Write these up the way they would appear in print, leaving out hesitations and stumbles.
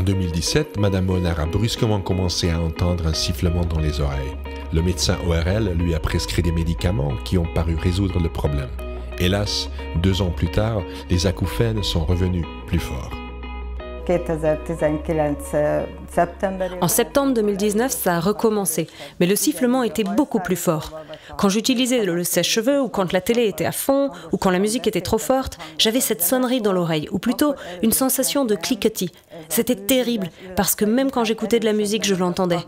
En 2017, Madame Molnar a brusquement commencé à entendre un sifflement dans les oreilles. Le médecin ORL lui a prescrit des médicaments qui ont paru résoudre le problème. Hélas, 2 ans plus tard, les acouphènes sont revenus plus forts. En septembre 2019, ça a recommencé, mais le sifflement était beaucoup plus fort. Quand j'utilisais le sèche-cheveux, ou quand la télé était à fond, ou quand la musique était trop forte, j'avais cette sonnerie dans l'oreille, ou plutôt une sensation de cliquetis. C'était terrible, parce que même quand j'écoutais de la musique, je l'entendais.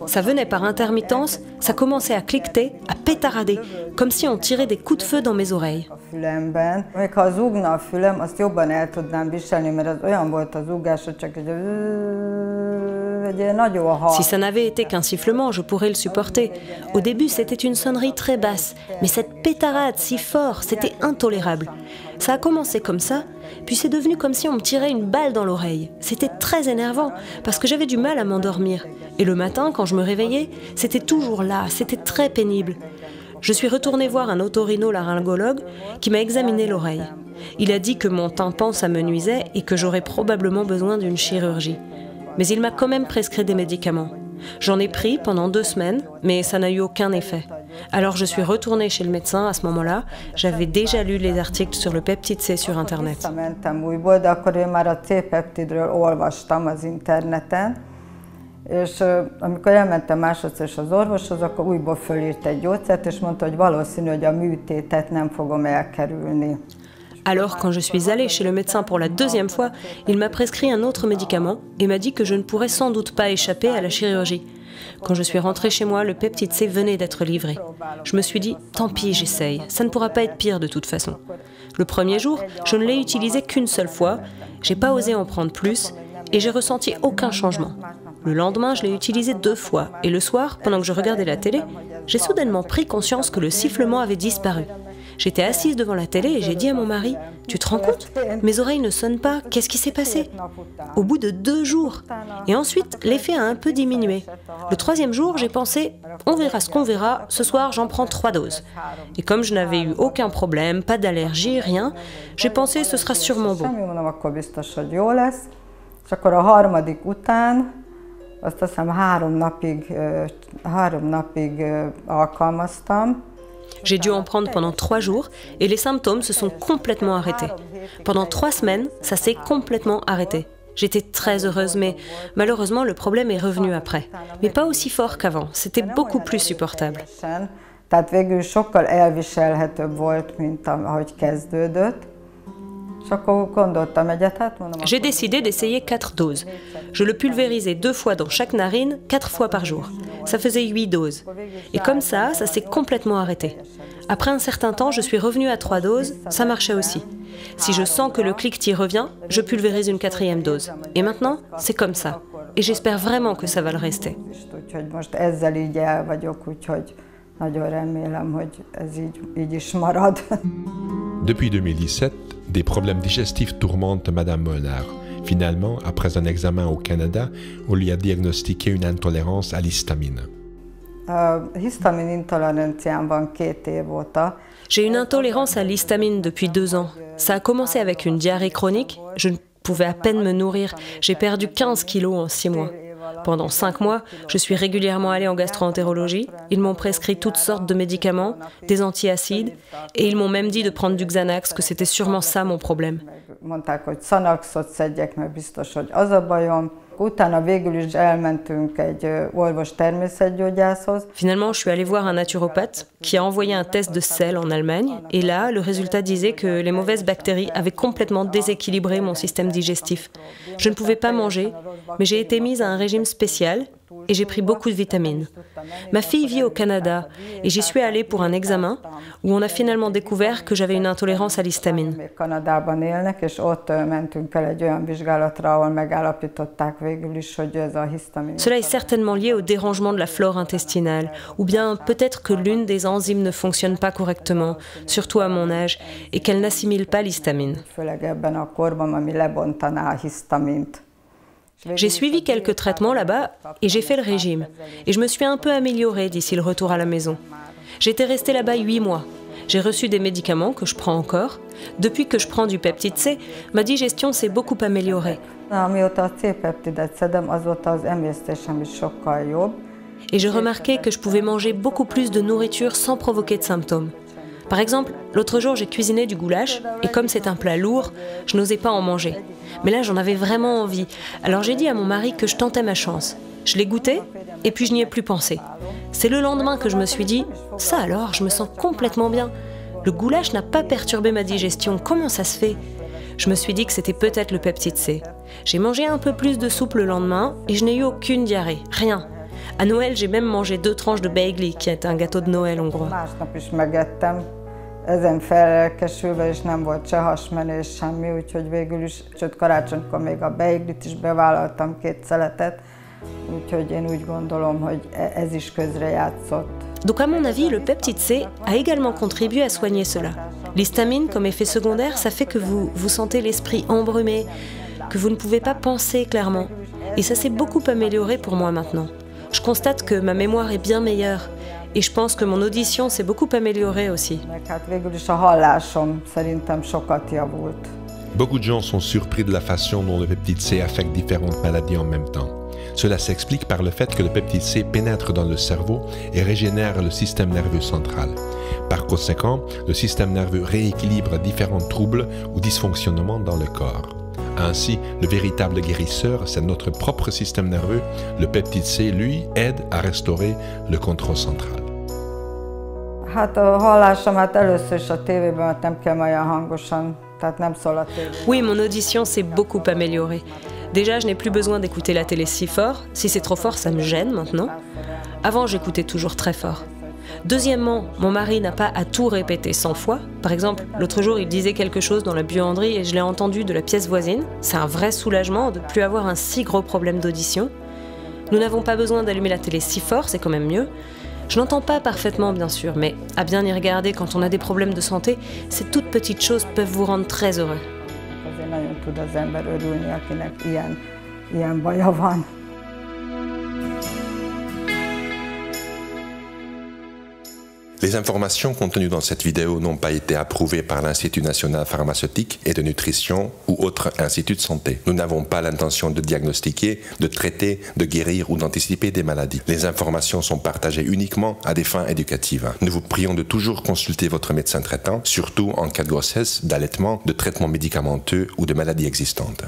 Ça venait par intermittence, ça commençait à cliqueter, à pétarader, comme si on tirait des coups de feu dans mes oreilles. Si ça n'avait été qu'un sifflement, je pourrais le supporter. Au début, c'était une sonnerie très basse, mais cette pétarade si fort, c'était intolérable. Ça a commencé comme ça, puis c'est devenu comme si on me tirait une balle dans l'oreille. C'était très énervant, parce que j'avais du mal à m'endormir. Et le matin, quand je me réveillais, c'était toujours là, c'était très pénible. Je suis retournée voir un otorino-laryngologue qui m'a examiné l'oreille. Il a dit que mon tympan, ça me nuisait et que j'aurais probablement besoin d'une chirurgie. Mais il m'a quand même prescrit des médicaments. J'en ai pris pendant 2 semaines, mais ça n'a eu aucun effet. Alors je suis retournée chez le médecin à ce moment-là. J'avais déjà lu les articles sur le peptide C sur Internet. És amikor elmentem másodszor is az orvoshoz, akkor újból fölírt egy gyógyszert, és mondta, hogy valószínű, hogy a műtétet nem fogom elkerülni. Alors, quand je suis allée chez le médecin pour la 2e fois, il m'a prescrit un autre médicament et m'a dit que je ne pourrais sans doute pas échapper à la chirurgie. Quand je suis rentrée chez moi, le peptide C venait d'être livré. Je me suis dit, tant pis, j'essaye, ça ne pourra pas être pire de toute façon. Le premier jour, je ne l'ai utilisé qu'une seule fois, j'ai pas osé en prendre plus et j'ai ressenti aucun changement. Le lendemain, je l'ai utilisé 2 fois et le soir, pendant que je regardais la télé, j'ai soudainement pris conscience que le sifflement avait disparu. J'étais assise devant la télé et j'ai dit à mon mari « Tu te rends compte? Mes oreilles ne sonnent pas, qu'est-ce qui s'est passé ?» Au bout de 2 jours. Et ensuite, l'effet a un peu diminué. Le 3e jour, j'ai pensé « On verra ce qu'on verra, ce soir j'en prends 3 doses. » Et comme je n'avais eu aucun problème, pas d'allergie, rien, j'ai pensé « Ce sera sûrement bon. » Azt hiszem 3 napig alkalmaztam. J'ai dû en prendre pendant 3 jours et les symptômes se sont complètement arrêtés. Pendant 3 semaines, ça s'est complètement arrêté. J'étais très heureuse, mais malheureusement, le problème est revenu après. Mais pas aussi fort qu'avant, c'était beaucoup plus supportable. Tehát végül sokkal elviselhetőbb volt, mint ahogy kezdődött. J'ai décidé d'essayer 4 doses. Je le pulvérisais 2 fois dans chaque narine, 4 fois par jour. Ça faisait 8 doses. Et comme ça s'est complètement arrêté. Après un certain temps, je suis revenue à 3 doses, ça marchait aussi. Si je sens que le cliquetis revient, je pulvérise une 4e dose. Et maintenant, c'est comme ça. Et j'espère vraiment que ça va le rester. Depuis 2017, des problèmes digestifs tourmentent Madame Molnar. Finalement, après un examen au Canada, on lui a diagnostiqué une intolérance à l'histamine. J'ai une intolérance à l'histamine depuis 2 ans. Ça a commencé avec une diarrhée chronique. Je ne pouvais à peine me nourrir. J'ai perdu 15 kilos en 6 mois. Pendant 5 mois, je suis régulièrement allée en gastro-entérologie. Ils m'ont prescrit toutes sortes de médicaments, des antiacides, et ils m'ont même dit de prendre du Xanax, que c'était sûrement ça mon problème. Finalement, je suis allée voir un naturopathe qui a envoyé un test de sel en Allemagne, et là, le résultat disait que les mauvaises bactéries avaient complètement déséquilibré mon système digestif. Je ne pouvais pas manger, mais j'ai été mise à un régime spécial et j'ai pris beaucoup de vitamines. Ma fille vit au Canada et j'y suis allée pour un examen où on a finalement découvert que j'avais une intolérance à l'histamine. Cela est certainement lié au dérangement de la flore intestinale, ou bien peut-être que l'une des enzymes ne fonctionne pas correctement, surtout à mon âge, et qu'elle n'assimile pas l'histamine. J'ai suivi quelques traitements là-bas et j'ai fait le régime. Et je me suis un peu améliorée d'ici le retour à la maison. J'étais restée là-bas 8 mois. J'ai reçu des médicaments que je prends encore. Depuis que je prends du peptide C, ma digestion s'est beaucoup améliorée. Et j'ai remarqué que je pouvais manger beaucoup plus de nourriture sans provoquer de symptômes. Par exemple, l'autre jour, j'ai cuisiné du goulash, et comme c'est un plat lourd, je n'osais pas en manger. Mais là, j'en avais vraiment envie. Alors j'ai dit à mon mari que je tentais ma chance. Je l'ai goûté, et puis je n'y ai plus pensé. C'est le lendemain que je me suis dit, ça alors, je me sens complètement bien. Le goulash n'a pas perturbé ma digestion, comment ça se fait ? Je me suis dit que c'était peut-être le peptide C. J'ai mangé un peu plus de soupe le lendemain, et je n'ai eu aucune diarrhée, rien. À Noël, j'ai même mangé 2 tranches de beigli, qui est un gâteau de Noël hongrois. Ezen felelkesülve, és nem volt se hasmenés, semmi, úgyhogy végül is, sőt karácsonykor még a beiglit is bevállaltam 2 szeletet, úgyhogy én úgy gondolom, hogy ez is közrejátszott. Donc à mon avis, le peptide C a également contribué à soigner cela. L'histamine, comme effet secondaire, ça fait que vous sentez l'esprit embrumé, que vous ne pouvez pas penser clairement. Et ça s'est beaucoup amélioré pour moi maintenant. Je constate que ma mémoire est bien meilleure. Et je pense que mon audition s'est beaucoup améliorée aussi. Beaucoup de gens sont surpris de la façon dont le peptide C affecte différentes maladies en même temps. Cela s'explique par le fait que le peptide C pénètre dans le cerveau et régénère le système nerveux central. Par conséquent, le système nerveux rééquilibre différents troubles ou dysfonctionnements dans le corps. Ainsi, le véritable guérisseur, c'est notre propre système nerveux. Le peptide C, lui, aide à restaurer le contrôle central. Oui, mon audition s'est beaucoup améliorée. Déjà, je n'ai plus besoin d'écouter la télé si fort. Si c'est trop fort, ça me gêne maintenant. Avant, j'écoutais toujours très fort. Deuxièmement, mon mari n'a pas à tout répéter 100 fois. Par exemple, l'autre jour, il disait quelque chose dans la buanderie et je l'ai entendu de la pièce voisine. C'est un vrai soulagement de ne plus avoir un si gros problème d'audition. Nous n'avons pas besoin d'allumer la télé si fort, c'est quand même mieux. Je n'entends pas parfaitement, bien sûr, mais à bien y regarder quand on a des problèmes de santé, ces toutes petites choses peuvent vous rendre très heureux. Les informations contenues dans cette vidéo n'ont pas été approuvées par l'Institut national pharmaceutique et de nutrition ou autre institut de santé. Nous n'avons pas l'intention de diagnostiquer, de traiter, de guérir ou d'anticiper des maladies. Les informations sont partagées uniquement à des fins éducatives. Nous vous prions de toujours consulter votre médecin traitant, surtout en cas de grossesse, d'allaitement, de traitement médicamenteux ou de maladies existantes.